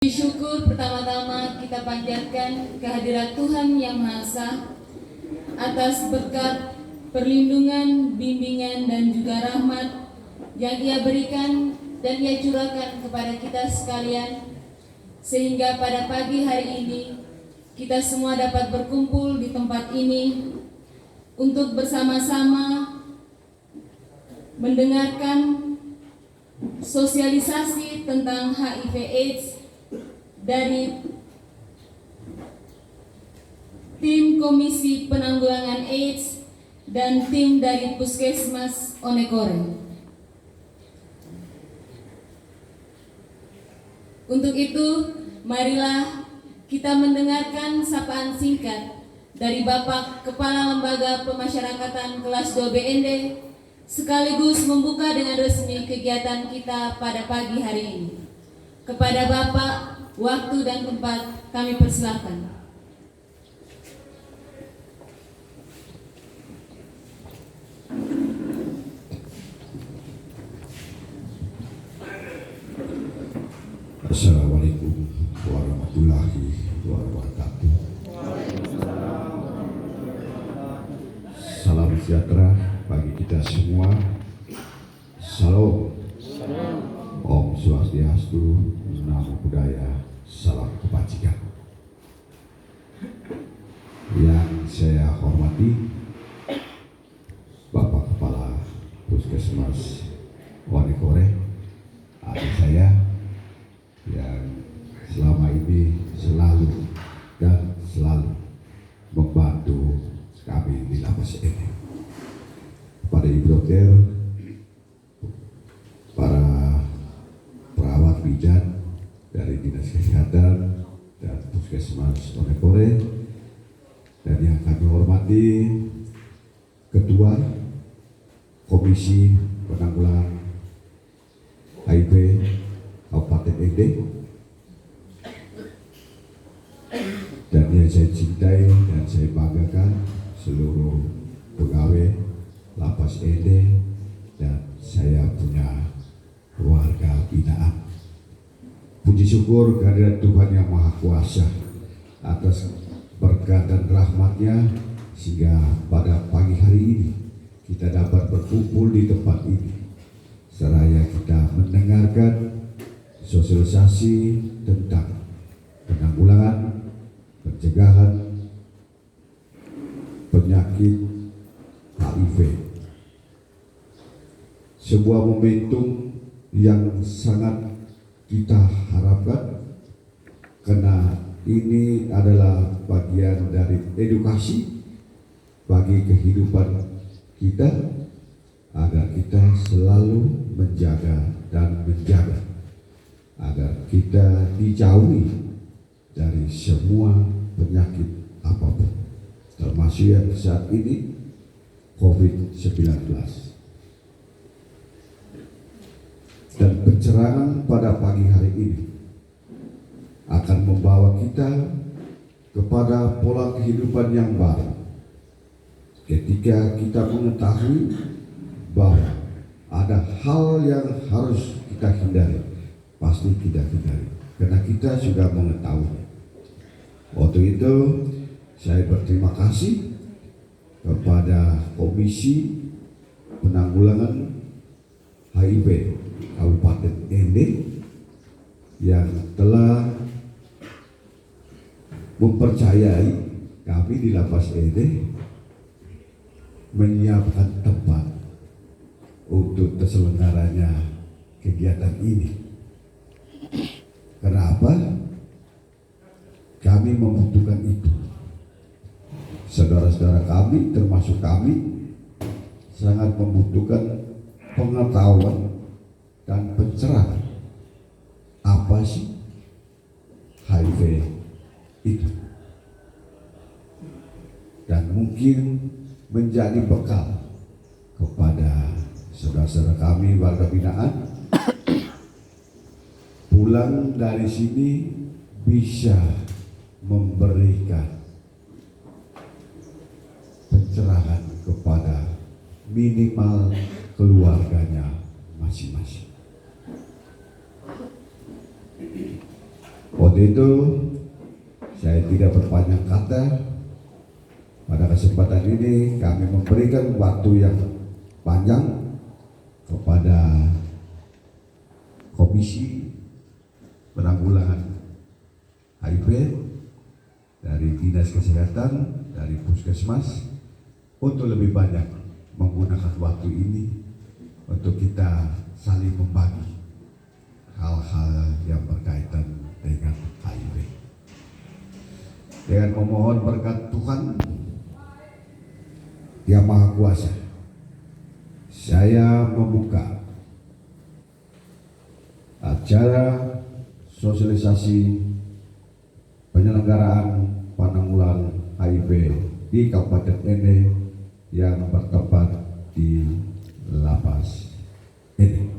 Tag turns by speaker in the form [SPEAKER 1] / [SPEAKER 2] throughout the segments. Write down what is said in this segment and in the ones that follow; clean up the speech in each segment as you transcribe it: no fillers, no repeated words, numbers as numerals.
[SPEAKER 1] Syukur pertama-tama kita panjatkan kehadirat Tuhan Yang Maha Esa atas berkat, perlindungan, bimbingan, dan juga rahmat yang Ia berikan dan Ia curahkan kepada kita sekalian, sehingga pada pagi hari ini kita semua dapat berkumpul di tempat ini untuk bersama-sama mendengarkan sosialisasi tentang HIV/AIDS dari tim Komisi Penanggulangan AIDS dan tim dari Puskesmas Onekore. Untuk itu, marilah kita mendengarkan sapaan singkat dari Bapak Kepala Lembaga Pemasyarakatan kelas 2 BND, sekaligus membuka dengan resmi kegiatan kita pada pagi hari ini. Kepada Bapak, waktu dan tempat kami persilahkan.
[SPEAKER 2] Assalamualaikum warahmatullahi wabarakatuh. Salam sejahtera bagi kita semua. Salam. Om Swastiastu, Namo Buddhaya, salam kebajikan. Yang saya hormati Bapak Kepala Puskesmas Onekore, adik saya yang selama ini selalu membantu kami di lapas ini. Pada Ibu Dokter, para perawat bidan dari Dinas Kesehatan dan Puskesmas Onekore, dan yang kami hormati Ketua Komisi Penanggulangan HIV Kabupaten ND, dan yang saya cintai dan saya banggakan seluruh pegawai lapas ND, dan saya punya keluarga binaan. Puji syukur kehadirat Tuhan Yang Maha Kuasa atas berkat dan rahmat-Nya, sehingga pada pagi hari ini kita dapat berkumpul di tempat ini seraya kita mendengarkan sosialisasi tentang penanggulangan, pencegahan penyakit HIV. Sebuah momentum yang sangat kita harapkan, karena ini adalah bagian dari edukasi bagi kehidupan kita, agar kita selalu menjaga dan menjaga agar kita dijauhi dari semua penyakit apapun, termasuk yang saat ini COVID-19. Dan pencerahan pada pagi hari ini akan membawa kita kepada pola kehidupan yang baru. Ketika kita mengetahui bahwa ada hal yang harus kita hindari, pasti kita hindari, karena kita sudah mengetahui. Waktu itu saya berterima kasih kepada Komisi Penanggulangan HIV Kabupaten ND yang telah mempercayai kami di lapas ND menyiapkan tempat untuk terselenggaranya kegiatan ini. Kenapa? Kami membutuhkan itu. Saudara-saudara kami, termasuk kami, sangat membutuhkan pengetahuan dan pencerahan apa sih HIV itu, dan mungkin menjadi bekal kepada saudara-saudara kami warga binaan pulang dari sini bisa memberikan pencerahan kepada minimal keluarganya masing-masing. Waktu itu saya tidak berpanjang kata. Pada kesempatan ini kami memberikan waktu yang panjang kepada Komisi Penanggulangan HIV dari Dinas Kesehatan, dari Puskesmas, untuk lebih banyak menggunakan waktu ini untuk kita saling membagi hal-hal yang berkaitan dengan HIV. Dengan memohon berkat Tuhan Yang Maha Kuasa, saya membuka acara sosialisasi penyelenggaraan penanggulangan HIV di Kabupaten Ende yang bertempat di Lapas Ende.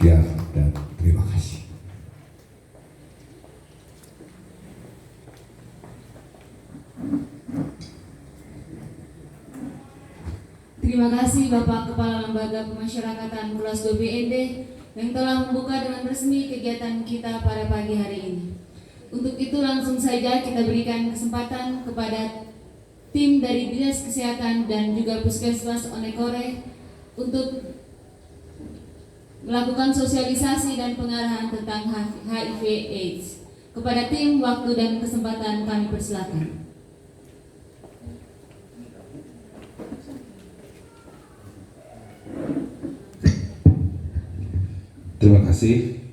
[SPEAKER 2] Sekian dan terima kasih.
[SPEAKER 1] Terima kasih Bapak Kepala Lembaga Pemasyarakatan Mulas 2 BND yang telah membuka dengan resmi kegiatan kita pada pagi hari ini. Untuk itu langsung saja kita berikan kesempatan kepada tim dari Dinas Kesehatan dan juga Puskesmas Onekore untuk melakukan sosialisasi dan pengarahan tentang HIV/AIDS. Kepada tim, waktu dan kesempatan kami persilakan.
[SPEAKER 3] Terima kasih.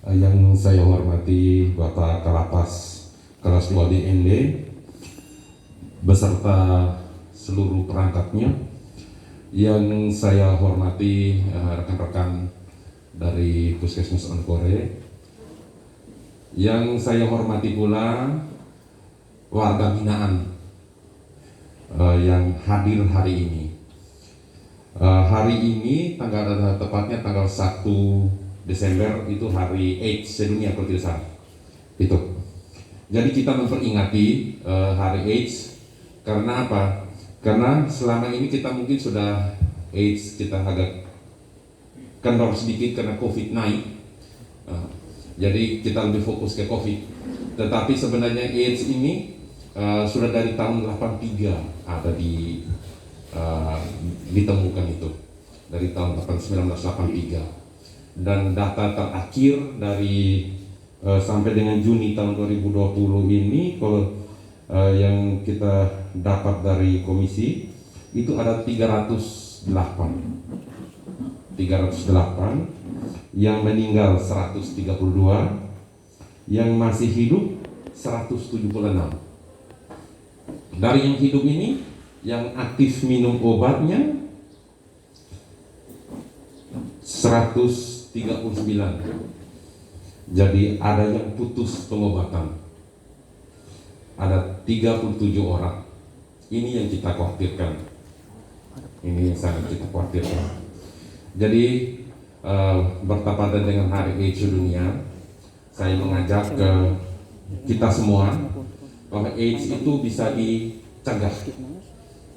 [SPEAKER 3] Yang saya hormati Bapak Kalapas Kelas 2 DND beserta seluruh perangkatnya. Yang saya hormati rekan-rekan dari Puskesmas Onekore. Yang saya hormati pula warga binaan yang hadir hari ini. Hari ini tepatnya tanggal 1 Desember itu hari AIDS sedunia kalau tidak salah. Itu. Jadi kita memperingati hari AIDS karena apa? Karena selama ini kita mungkin sudah AIDS kita agak kendor sedikit karena COVID naik. Jadi kita lebih fokus ke COVID. Tetapi sebenarnya AIDS ini sudah dari tahun 83 ada ditemukan itu dari tahun 1983. Dan data terakhir dari sampai dengan Juni tahun 2020 ini kalau yang kita dapat dari komisi itu ada 308 yang meninggal 132, yang masih hidup 176. Dari yang hidup ini yang aktif minum obatnya 139. Jadi ada yang putus pengobatan. Ada 37 orang. Ini yang kita khawatirkan. Ini yang sangat kita khawatirkan. Jadi bertepatan dengan Hari AIDS Sedunia, saya mengajak ke kita semua bahwa AIDS itu bisa dicegah,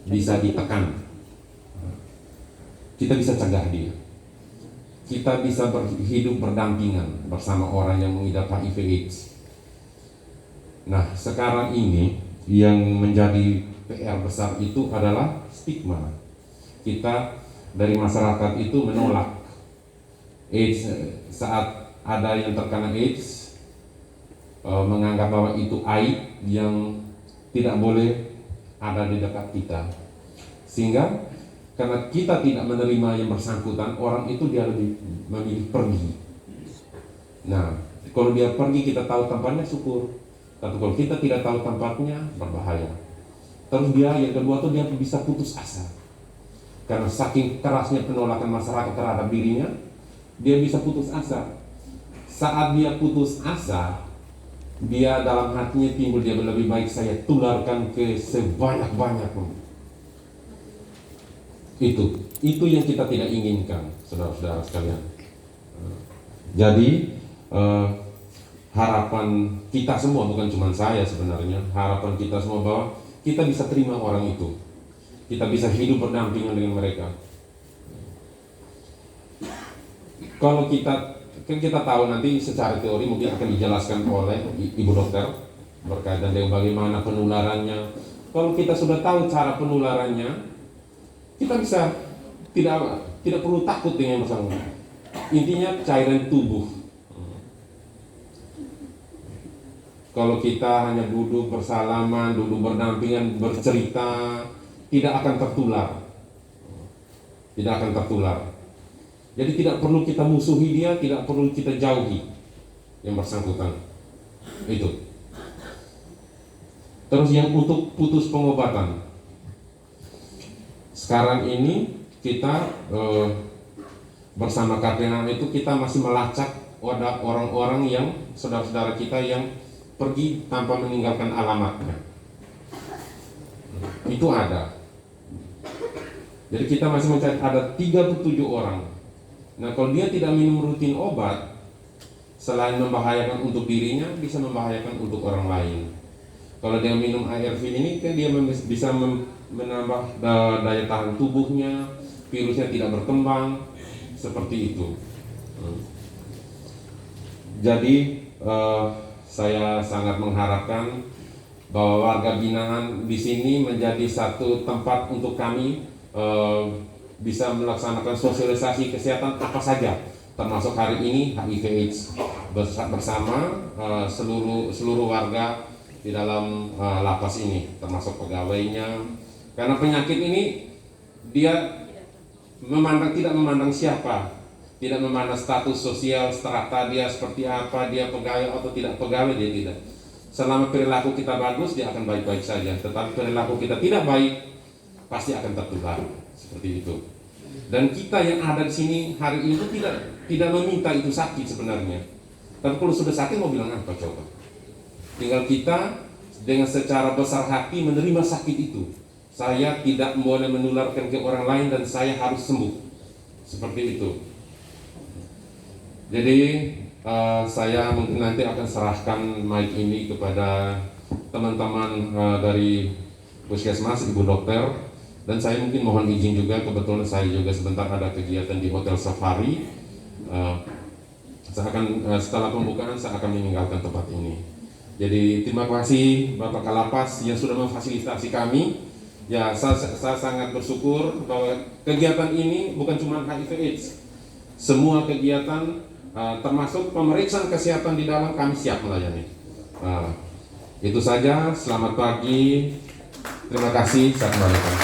[SPEAKER 3] bisa ditekan. Kita bisa cegah dia. Kita bisa hidup berdampingan bersama orang yang mengidap HIV/AIDS. Nah, sekarang ini yang menjadi PR besar itu adalah stigma. Kita dari masyarakat itu menolak AIDS. Saat ada yang terkena AIDS, menganggap bahwa itu aib yang tidak boleh ada di dekat kita. Sehingga karena kita tidak menerima yang bersangkutan, orang itu dia lebih memilih pergi. Nah, kalau dia pergi kita tahu tempatnya, syukur. Tapi kalau kita tidak tahu tempatnya, berbahaya. Terus dia yang kedua tuh dia bisa putus asa. Karena saking kerasnya penolakan masyarakat terhadap dirinya, dia bisa putus asa. Saat dia putus asa, dia dalam hatinya timbul dia lebih baik saya tularkan ke sebanyak-banyak. Itu yang kita tidak inginkan, saudara-saudara sekalian. Jadi harapan kita semua, bukan cuma saya sebenarnya, harapan kita semua bahwa kita bisa terima orang itu, kita bisa hidup berdampingan dengan mereka. Kalau kita tahu nanti secara teori mungkin akan dijelaskan oleh ibu dokter berkaitan dengan bagaimana penularannya. Kalau kita sudah tahu cara penularannya, kita bisa tidak perlu takut dengan masalah. Intinya cairan tubuh. Kalau kita hanya duduk bersalaman, duduk berdampingan, bercerita, tidak akan tertular. Tidak akan tertular. Jadi tidak perlu kita musuhi dia, tidak perlu kita jauhi yang bersangkutan. Itu. Terus yang untuk putus pengobatan. Sekarang ini kita bersama Kardinal itu kita masih melacak ada orang-orang yang saudara-saudara kita yang pergi tanpa meninggalkan alamatnya. Itu ada. Jadi kita masih mencari ada 37 orang. Nah, kalau dia tidak minum rutin obat, selain membahayakan untuk dirinya, bisa membahayakan untuk orang lain. Kalau dia minum ARV ini kan dia bisa menambah daya tahan tubuhnya, virusnya tidak berkembang, seperti itu. Jadi saya sangat mengharapkan bahwa warga binaan di sini menjadi satu tempat untuk kami bisa melaksanakan sosialisasi kesehatan apa saja, termasuk hari ini HIV/AIDS bersama seluruh warga di dalam lapas ini, termasuk pegawainya. Karena penyakit ini dia tidak memandang siapa, tidak memandang status sosial, strata dia seperti apa, dia pegawai atau tidak pegawai, dia tidak. Selama perilaku kita bagus, dia akan baik-baik saja. Tetapi perilaku kita tidak baik, pasti akan tertular, seperti itu. Dan kita yang ada di sini hari ini tidak meminta itu sakit sebenarnya. Tapi kalau sudah sakit mau bilang apa coba? Tinggal kita dengan secara besar hati menerima sakit itu. Saya tidak boleh menularkan ke orang lain dan saya harus sembuh. Seperti itu. Jadi saya mungkin nanti akan serahkan mic ini kepada teman-teman dari Puskesmas, Ibu Dokter, dan saya mungkin mohon izin juga, kebetulan saya juga sebentar ada kegiatan di Hotel Safari. Saya akan setelah pembukaan saya akan meninggalkan tempat ini. Jadi terima kasih Bapak Kalapas yang sudah memfasilitasi kami. Ya, saya sangat bersyukur bahwa kegiatan ini bukan cuma HIV/AIDS, semua kegiatan termasuk pemeriksaan kesehatan di dalam kami siap melayani. Itu saja. Selamat pagi. Terima kasih. Assalamualaikum.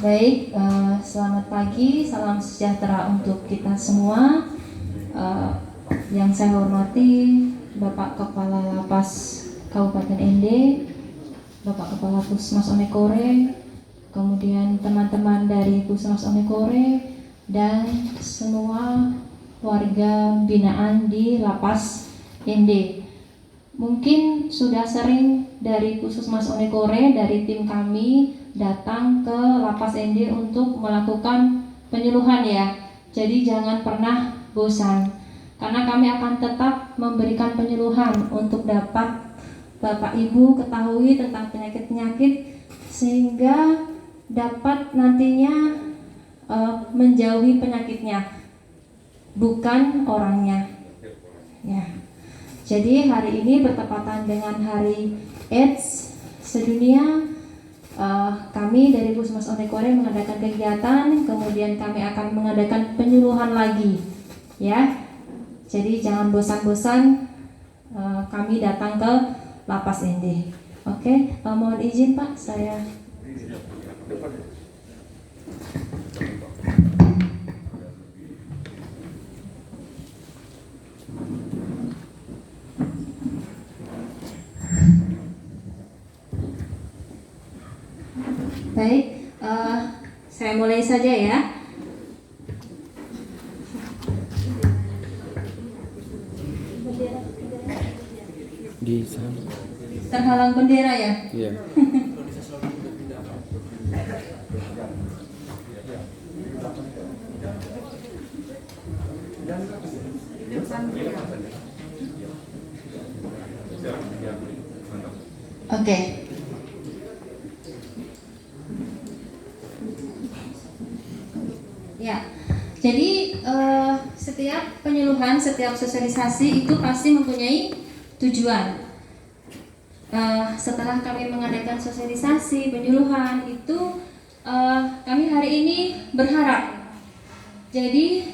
[SPEAKER 4] Baik, selamat pagi, salam sejahtera untuk kita semua. Yang saya hormati Bapak Kepala Lapas Kabupaten ND, Bapak Kepala Puskesmas Onekore, kemudian teman-teman dari Puskesmas Onekore, dan semua warga binaan di Lapas ND. Mungkin sudah sering dari Puskesmas Onekore, dari tim kami datang ke Lapas ND untuk melakukan penyuluhan ya. Jadi jangan pernah bosan, karena kami akan tetap memberikan penyuluhan untuk dapat Bapak Ibu ketahui tentang penyakit-penyakit sehingga dapat nantinya menjauhi penyakitnya, bukan orangnya. Ya. Jadi hari ini bertepatan dengan Hari AIDS sedunia. Kami dari Puskesmas Onekore mengadakan kegiatan, kemudian kami akan mengadakan penyuluhan lagi, ya. Jadi jangan bosan-bosan, kami datang ke Lapas ND. Oke, mohon izin Pak, saya. Baik, saya mulai saja ya.
[SPEAKER 5] Di sana.
[SPEAKER 4] Terhalang bendera ya?
[SPEAKER 5] Iya.
[SPEAKER 4] Oke. Ya, jadi setiap penyuluhan, setiap sosialisasi itu pasti mempunyai tujuan. Setelah kami mengadakan sosialisasi, penyuluhan itu kami hari ini berharap jadi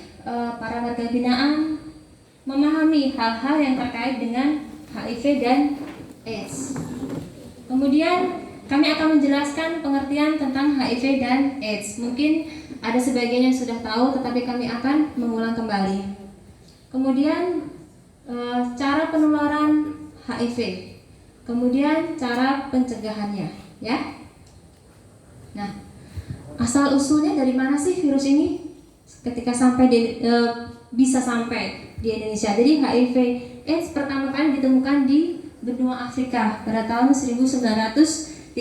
[SPEAKER 4] para warga binaan memahami hal-hal yang terkait dengan HIV dan AIDS. Kemudian kami akan menjelaskan pengertian tentang HIV dan AIDS. Mungkin ada sebagian yang sudah tahu, tetapi kami akan mengulang kembali. Kemudian cara penularan HIV, kemudian cara pencegahannya, ya. Nah, asal usulnya dari mana sih virus ini ketika sampai bisa sampai di Indonesia? Jadi HIV AIDS pertama kali ditemukan di benua Afrika pada tahun 1930,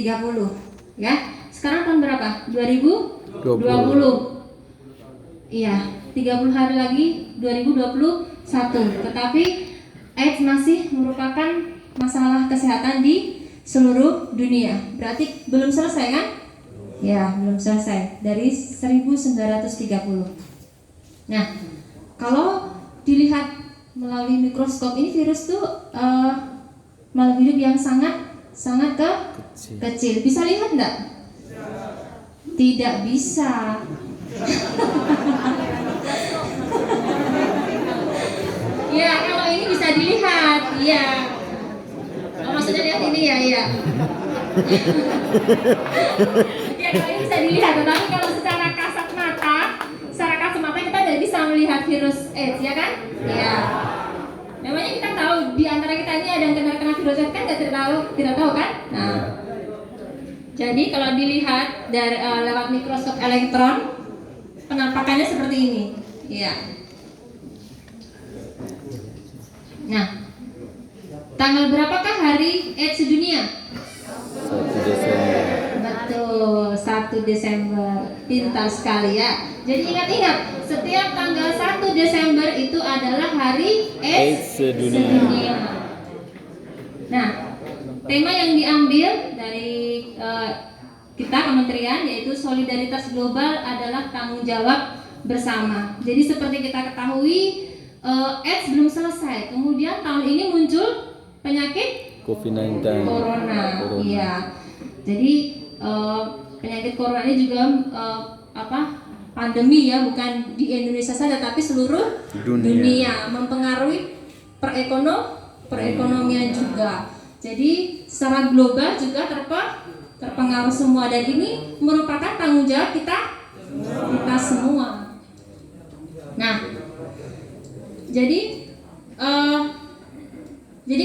[SPEAKER 4] ya. Sekarang tahun berapa? 2020. Iya, 30 hari lagi 2021. Tetapi AIDS masih merupakan masalah kesehatan di seluruh dunia. Berarti belum selesai kan? Ya, belum selesai dari 1930. Nah, kalau dilihat melalui mikroskop ini virus tuh makhluk hidup yang sangat kecil. Bisa lihat enggak? Tidak bisa. Ya, kalau ini bisa dilihat, iya. Oh, maksudnya lihat ini ya, iya. Ya, kalau ini bisa dilihat, tetapi kalau secara kasat mata kita tidak bisa melihat virus AIDS, ya kan? Iya. Namanya kita tahu di antara kita ini ada yang kena virus AIDS kan tidak tahu kan? Nah, jadi kalau dilihat dari lewat mikroskop elektron, penampakannya seperti ini, ya. Nah, tanggal berapakah hari AIDS sedunia?
[SPEAKER 5] 1 Desember.
[SPEAKER 4] Betul, 1 Desember. Pintar sekali ya. Jadi ingat-ingat, setiap tanggal 1 Desember itu adalah hari AIDS sedunia. Nah, tema yang diambil dari kita kementerian yaitu solidaritas global adalah tanggung jawab bersama. Jadi seperti kita ketahui AIDS belum selesai. Kemudian tahun ini muncul penyakit
[SPEAKER 5] COVID-19.
[SPEAKER 4] Corona. Iya. Jadi penyakit corona ini juga pandemi ya, bukan di Indonesia saja tapi seluruh dunia mempengaruhi perekonomian juga. Jadi secara global juga terpengaruh semua, dan ini merupakan tanggung jawab kita semua. Nah, jadi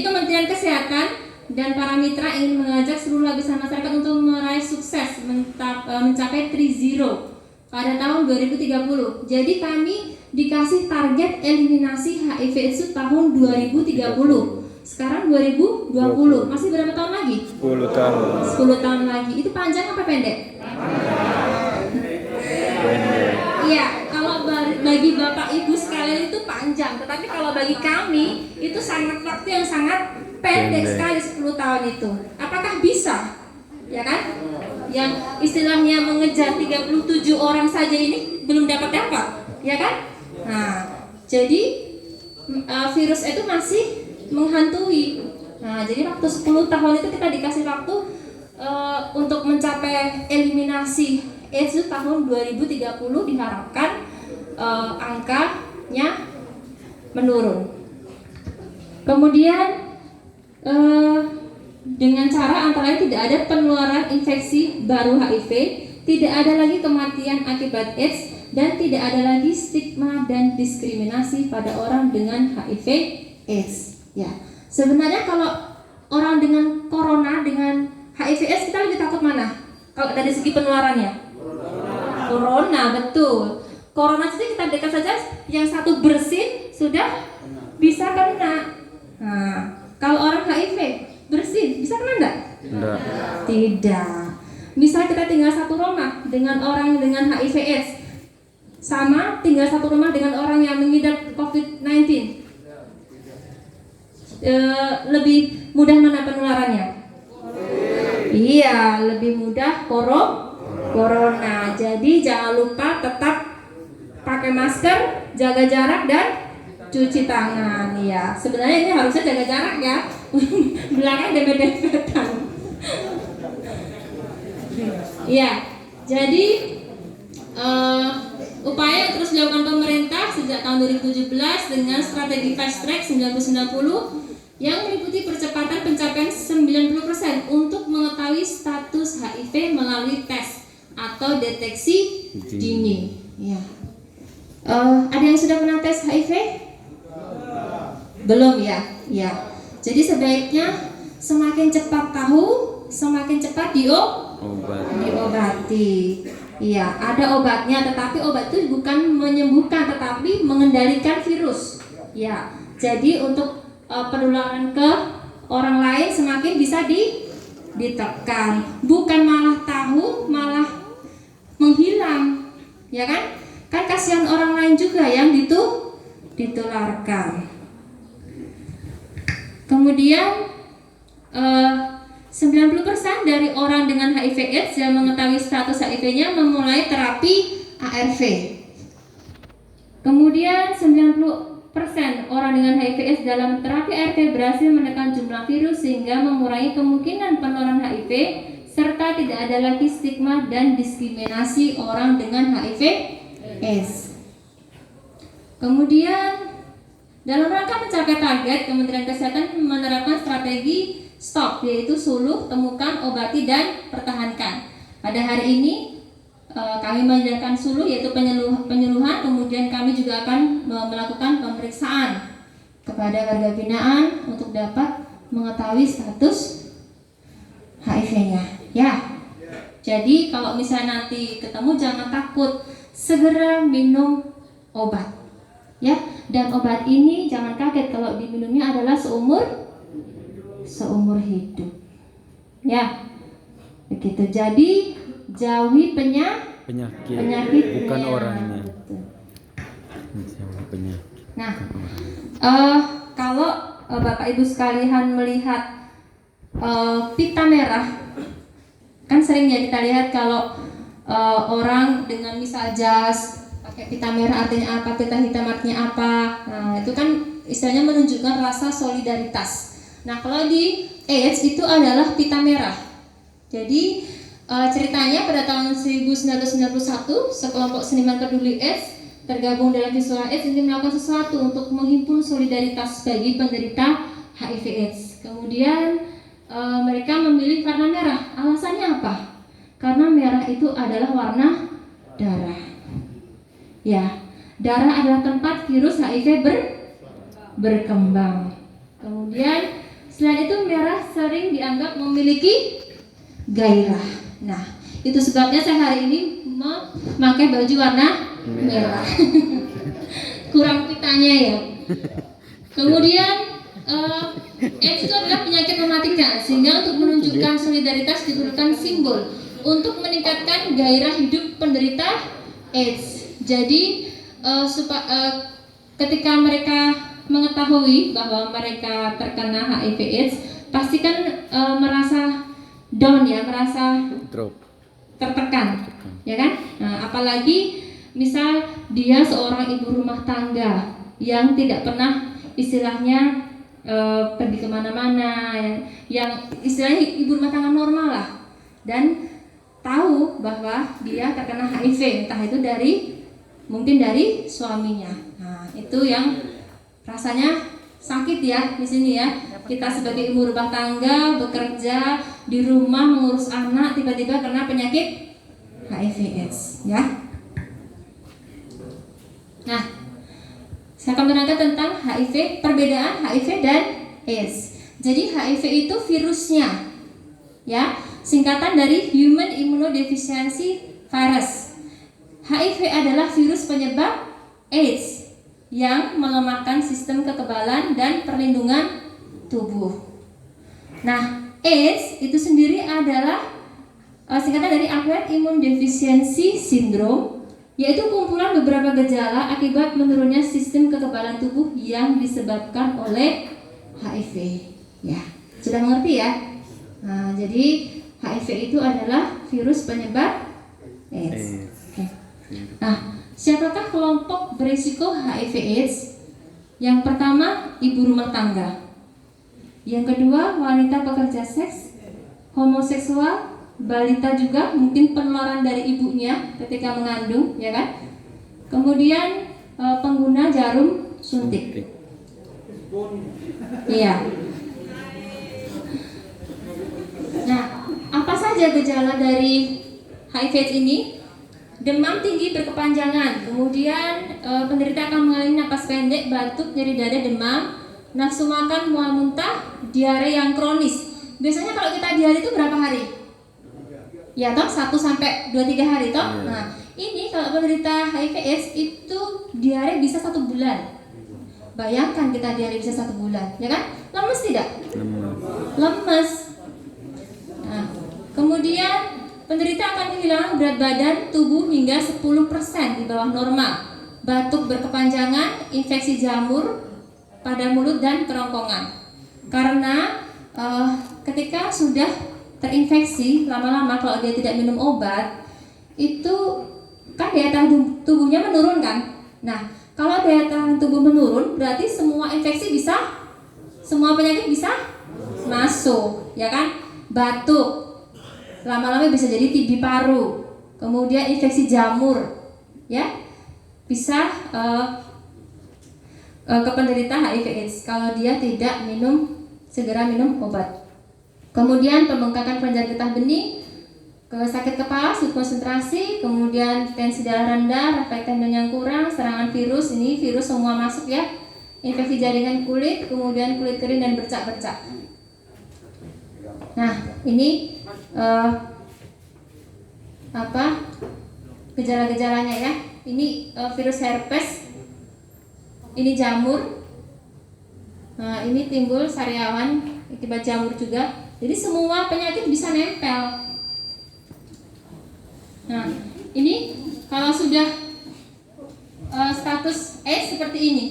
[SPEAKER 4] Kementerian Kesehatan dan para mitra ingin mengajak seluruh lapisan masyarakat untuk meraih sukses mencapai 3-0 pada tahun 2030. Jadi kami dikasih target eliminasi HIV itu tahun 2030. Sekarang 2020, masih berapa tahun lagi?
[SPEAKER 5] 10 tahun.
[SPEAKER 4] 10 tahun lagi. Itu panjang apa pendek? Iya, kalau bagi Bapak Ibu sekalian itu panjang, tetapi kalau bagi kami itu sangat waktu yang sangat pendek sekali, 10 tahun itu. Apakah bisa? Ya kan? Yang istilahnya mengejar 37 orang saja ini belum dapat, ya kan? Nah, jadi virus itu masih menghantui. Nah, jadi waktu 10 tahun itu kita dikasih waktu untuk mencapai eliminasi AIDS itu tahun 2030 diharapkan angkanya menurun. Kemudian dengan cara antara lain tidak ada penularan infeksi baru HIV, tidak ada lagi kematian akibat AIDS, dan tidak ada lagi stigma dan diskriminasi pada orang dengan HIV AIDS. Ya, sebenarnya kalau orang dengan corona, dengan HIV AIDS, kita lebih takut mana? Kalau dari segi penularannya? Corona, betul. Corona saja kita dekat saja, yang satu bersin sudah bisa kena. Nah, kalau orang HIV bersin bisa kena enggak?
[SPEAKER 5] Enggak.
[SPEAKER 4] Tidak. Misal kita tinggal satu rumah dengan orang dengan HIV/AIDS, sama tinggal satu rumah dengan orang yang mengidap COVID-19, lebih mudah mana penularannya? Iya, lebih mudah corona. Jadi jangan lupa tetap pakai masker, jaga jarak dan cuci tangan. Ya, sebenarnya ini harusnya jaga jarak ya. Belakang dempet-dempetan. Iya, jadi upaya yang terus dilakukan pemerintah sejak tahun 2017 dengan strategi Fast Track 1990 yang meliputi percepatan pencapaian 90% untuk mengetahui status HIV melalui tes atau deteksi dini. Ya. Ada yang sudah pernah tes HIV? Belum ya? Ya. Jadi sebaiknya semakin cepat tahu, semakin cepat diobati. Iya, ada obatnya, tetapi obat itu bukan menyembuhkan, tetapi mengendalikan virus. Ya, jadi untuk penularan ke orang lain semakin bisa ditekan, bukan malah tahu, malah menghilang, ya kan? Kan kasihan orang lain juga yang ditularkan. Kemudian 90% dari orang dengan HIV/AIDS yang mengetahui status HIV-nya memulai terapi ARV. Kemudian 90% orang dengan HIV/AIDS dalam terapi ARV berhasil menekan jumlah virus sehingga mengurangi kemungkinan penularan HIV serta tidak ada lagi stigma dan diskriminasi orang dengan HIV/AIDS. Kemudian dalam rangka mencapai target, Kementerian Kesehatan menerapkan strategi STOP, yaitu suluh, temukan, obati, dan pertahankan. Pada hari ini kami menjalankan suluh, yaitu penyuluhan. Kemudian kami juga akan melakukan pemeriksaan kepada warga binaan untuk dapat mengetahui status HIV-nya. Ya, jadi kalau misalnya nanti ketemu jangan takut, segera minum obat. Ya, dan obat ini jangan kaget kalau diminumnya adalah seumur hidup. Ya, begitu. Jadi jauhi penyakit
[SPEAKER 5] bukan
[SPEAKER 4] ya,
[SPEAKER 5] orangnya.
[SPEAKER 4] betul.
[SPEAKER 5] Penyakit.
[SPEAKER 4] Nah, kalau Bapak Ibu sekalian melihat pita merah, kan sering ya kita lihat kalau orang dengan misal jas pakai pita merah artinya apa, pita hitam artinya apa. Nah, itu kan istilahnya menunjukkan rasa solidaritas. Nah, kalau di AIDS itu adalah pita merah. Jadi ceritanya pada tahun 1991 sekelompok seniman peduli AIDS tergabung dalam visual AIDS ingin melakukan sesuatu untuk menghimpun solidaritas bagi penderita HIV/AIDS. Kemudian mereka memilih warna merah. Alasannya apa? Karena merah itu adalah warna darah. Ya, darah adalah tempat virus HIV berkembang. Kemudian selain itu merah sering dianggap memiliki gairah. Nah, itu sebabnya saya hari ini memakai baju warna merah. Kurang pitanya ya. Kemudian AIDS itu adalah penyakit mematikan, sehingga untuk menunjukkan solidaritas diperlukan simbol untuk meningkatkan gairah hidup penderita AIDS. Jadi ketika mereka mengetahui bahwa mereka terkena HIV/AIDS, pasti kan merasa down ya, merasa
[SPEAKER 5] Drop.
[SPEAKER 4] tertekan, ya kan? Nah, apalagi misal dia seorang ibu rumah tangga yang tidak pernah istilahnya pergi kemana-mana, yang istilahnya ibu rumah tangga normal lah, dan tahu bahwa dia terkena HIV, entah itu mungkin dari suaminya. Nah, itu yang rasanya sakit ya di sini ya. Kita sebagai ibu rumah tangga bekerja di rumah mengurus anak, tiba-tiba kena penyakit HIV/AIDS ya. Nah, saya akan menerangkan tentang HIV, perbedaan HIV dan AIDS. Jadi HIV itu virusnya, ya. singkatan dari Human Immunodeficiency Virus. HIV adalah virus penyebab AIDS yang melemahkan sistem kekebalan dan perlindungan tubuh. Nah, AIDS itu sendiri adalah singkatan dari Acquired Immune Deficiency Syndrome, yaitu kumpulan beberapa gejala akibat menurunnya sistem kekebalan tubuh yang disebabkan oleh HIV. Ya, sudah mengerti ya? Nah, jadi HIV itu adalah virus penyebab AIDS. Oke. Nah, siapakah kelompok berisiko HIV/AIDS? Yang pertama, ibu rumah tangga. Yang kedua, wanita pekerja seks, homoseksual, balita juga, mungkin penularan dari ibunya ketika mengandung, ya kan? Kemudian pengguna jarum suntik. Iya. Nah, apa saja gejala dari HIV/AIDS ini? Demam tinggi berkepanjangan, kemudian penderita akan mengalami napas pendek, batuk, nyeri dada, demam, nafsu makan, mual muntah, diare yang kronis. Biasanya kalau kita diare itu berapa hari? Ya toh, 1 sampai 2-3 hari toh. Nah, ini kalau penderita HIV/AIDS itu diare bisa 1 bulan. Bayangkan kita diare bisa 1 bulan, ya kan? Lemes tidak? Lemes. Nah, kemudian penderita akan kehilangan berat badan tubuh hingga 10% di bawah normal, batuk berkepanjangan, infeksi jamur pada mulut dan kerongkongan. Karena ketika sudah terinfeksi lama-lama, kalau dia tidak minum obat, itu kan daya tahan tubuhnya menurun kan. Nah, kalau daya tahan tubuh menurun, berarti semua infeksi bisa, semua penyakit bisa masuk, ya kan? Batuk lama-lama bisa jadi TB paru, kemudian infeksi jamur, ya, bisa ke penderita HIV/AIDS kalau dia tidak segera minum obat. Kemudian pembengkakan kelenjar getah bening, sakit kepala, sulit konsentrasi, kemudian tensi darah rendah, refleks tendon yang kurang, serangan virus, ini virus semua masuk ya, infeksi jaringan kulit, kemudian kulit kering dan bercak-bercak. Nah, ini gejala-gejalanya ya. Ini virus herpes, ini jamur, nah ini timbul sariawan akibat jamur juga. Jadi semua penyakit bisa nempel. Nah, ini kalau sudah status AIDS seperti ini,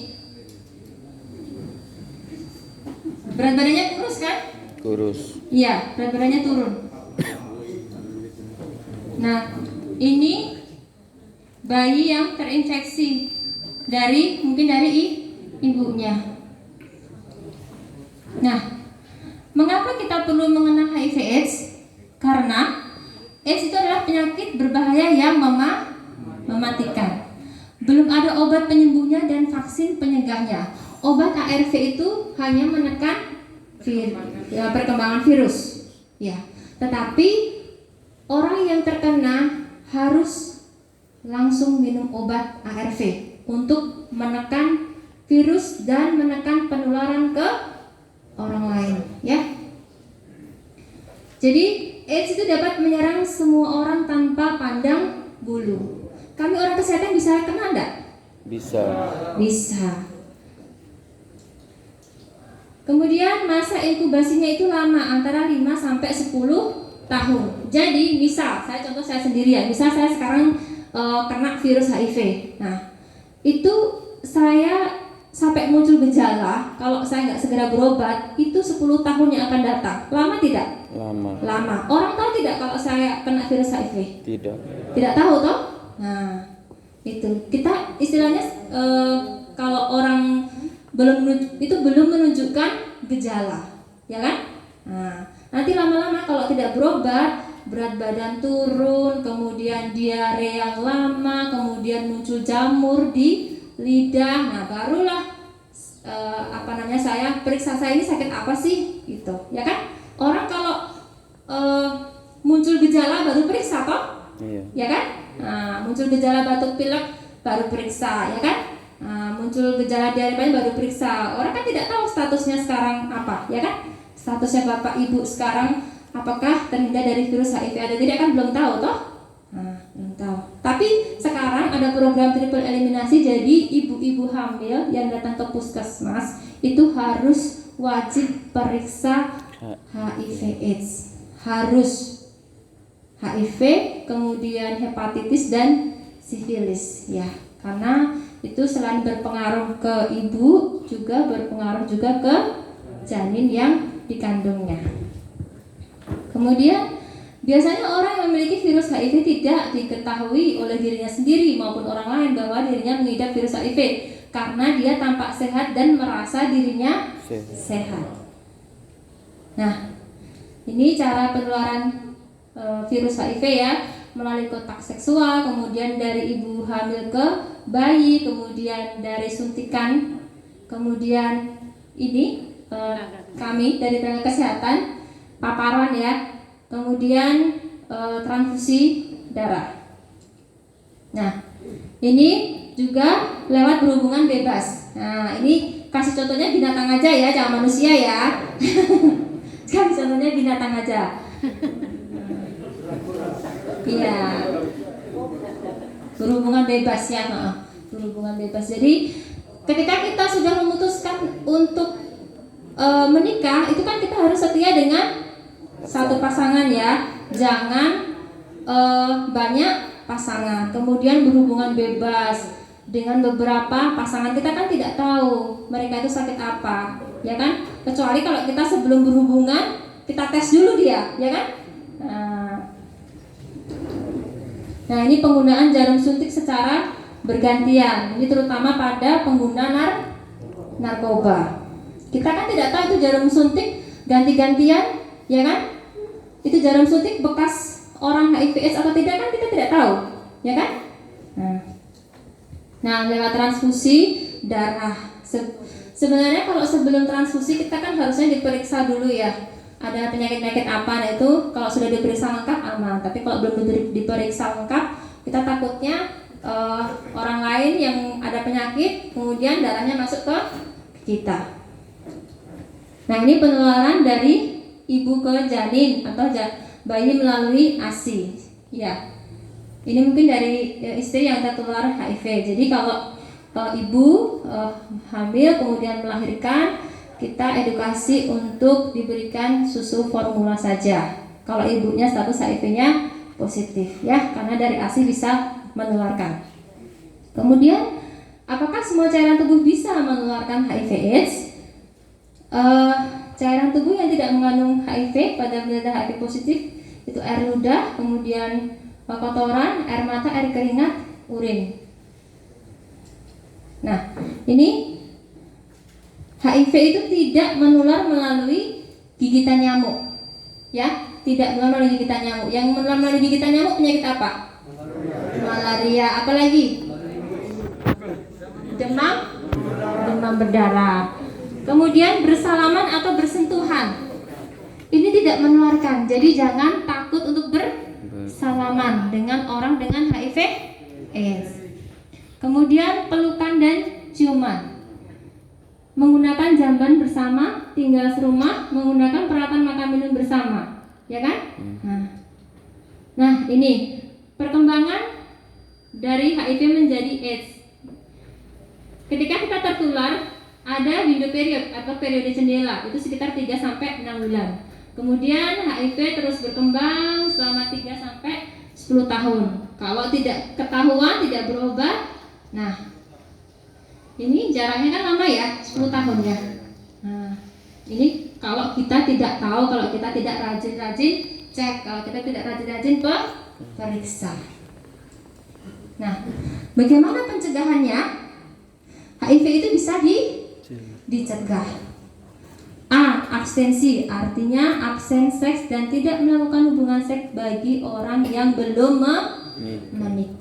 [SPEAKER 4] berat badannya kurus kan?
[SPEAKER 5] Kurus.
[SPEAKER 4] Iya, berat badannya turun. Nah, ini bayi yang terinfeksi mungkin dari ibunya. Nah, mengapa kita perlu mengenal HIV/AIDS? Karena AIDS itu adalah penyakit berbahaya yang mematikan. Belum ada obat penyembuhnya dan vaksin penyegahnya. Obat ARV itu hanya menekan perkembangan virus, ya. Tetapi orang yang terkena harus langsung minum obat ARV untuk menekan virus dan menekan penularan ke orang lain, ya. Jadi AIDS itu dapat menyerang semua orang tanpa pandang bulu. Kami orang kesehatan bisa kena enggak?
[SPEAKER 5] Bisa.
[SPEAKER 4] Bisa. Kemudian masa inkubasinya itu lama, antara 5 sampai 10 tahun. Jadi misal, contoh saya sendiri ya, misal saya sekarang kena virus HIV. Nah, itu saya sampai muncul gejala, kalau saya nggak segera berobat, itu 10 tahun yang akan datang. Lama tidak? Lama. Orang tahu tidak kalau saya kena virus HIV?
[SPEAKER 5] Tidak.
[SPEAKER 4] Tidak tahu toh? Nah, itu kita istilahnya kalau orang belum menunjukkan gejala, ya kan? Nah, nanti lama-lama kalau tidak berobat, berat badan turun, kemudian diare yang lama, kemudian muncul jamur di lidah. Nah, barulah saya periksa, saya ini sakit apa sih, gitu, ya kan? Orang kalau muncul gejala baru periksa toh,
[SPEAKER 5] iya,
[SPEAKER 4] ya kan? Nah, muncul gejala batuk pilek baru periksa, ya kan? Nah, muncul gejala diare baru periksa. Orang kan tidak tahu statusnya sekarang apa, ya kan? Statusnya bapak ibu sekarang apakah terhindar dari virus HIV atau tidak, kan belum tahu toh. Nah, belum tahu. Tapi sekarang ada program triple eliminasi, jadi ibu-ibu hamil yang datang ke puskesmas itu harus wajib periksa HIV/AIDS. Harus HIV, kemudian hepatitis dan sifilis ya. Karena itu selain berpengaruh ke ibu, juga berpengaruh juga ke janin yang dikandungnya. Kemudian biasanya orang yang memiliki virus HIV tidak diketahui oleh dirinya sendiri maupun orang lain bahwa dirinya mengidap virus HIV karena dia tampak sehat dan merasa dirinya sehat. Nah, ini cara penularan virus HIV ya, melalui kontak seksual, kemudian dari ibu hamil ke bayi, kemudian dari suntikan, kemudian ini kami dari tenaga kesehatan paparan ya, kemudian transfusi darah. Nah, ini juga lewat berhubungan bebas. Nah, ini kasih contohnya binatang aja ya, jangan manusia ya. Kasih contohnya binatang aja. Iya, berhubungan bebas ya, berhubungan bebas. Jadi ketika kita sudah memutuskan untuk menikah, itu kan kita harus setia dengan satu pasangan ya, jangan banyak pasangan. Kemudian berhubungan bebas dengan beberapa pasangan, kita kan tidak tahu mereka itu sakit apa, ya kan? Kecuali kalau kita sebelum berhubungan kita tes dulu dia, ya kan? Nah, ini penggunaan jarum suntik secara bergantian. Ini terutama pada pengguna narkoba. Kita kan tidak tahu itu jarum suntik ganti-gantian, ya kan? Itu jarum suntik bekas orang HIV/AIDS atau tidak, kan kita tidak tahu, ya kan? Nah, lewat transfusi darah. Sebenarnya kalau sebelum transfusi kita kan harusnya diperiksa dulu ya. Ada penyakit-penyakit apa, nah itu kalau sudah diperiksa lengkap aman. Tapi kalau belum diperiksa lengkap, kita takutnya orang lain yang ada penyakit kemudian darahnya masuk ke kita. Nah, ini penularan dari ibu ke janin atau bayi melalui ASI. Ya, ini mungkin dari istri yang tertular HIV. Jadi kalau ibu hamil kemudian melahirkan, kita edukasi untuk diberikan susu formula saja kalau ibunya status HIV-nya positif ya, karena dari ASI bisa menularkan. Kemudian, apakah semua cairan tubuh bisa menularkan HIV/AIDS? Cairan tubuh yang tidak mengandung HIV pada penderita HIV positif itu air ludah, kemudian kotoran, air mata, air keringat, urin. Nah, ini HIV itu tidak menular melalui gigitan nyamuk, ya, tidak menular melalui gigitan nyamuk. Yang menular melalui gigitan nyamuk penyakit apa? Malaria, apalagi? Demam berdarah. Kemudian bersalaman atau bersentuhan, ini tidak menularkan. Jadi jangan takut untuk bersalaman dengan orang dengan HIV/AIDS. Kemudian pelukan dan ciuman. Menggunakan jamban bersama, tinggal serumah, menggunakan peralatan makan minum bersama, ya kan? Nah, ini perkembangan dari HIV menjadi AIDS. Ketika kita tertular, ada window period atau periode jendela, itu sekitar 3-6 bulan. Kemudian HIV terus berkembang selama 3-10 tahun. Kalau tidak ketahuan, tidak berobat, nah ini jaraknya kan lama ya, 10 tahun ya. Nah, ini kalau kita tidak tahu, kalau kita tidak rajin-rajin cek, kalau kita tidak rajin-rajin periksa. Nah, bagaimana pencegahannya? HIV itu bisa dicegah. A. Abstensi, artinya absen seks dan tidak melakukan hubungan seks bagi orang yang belum menikah.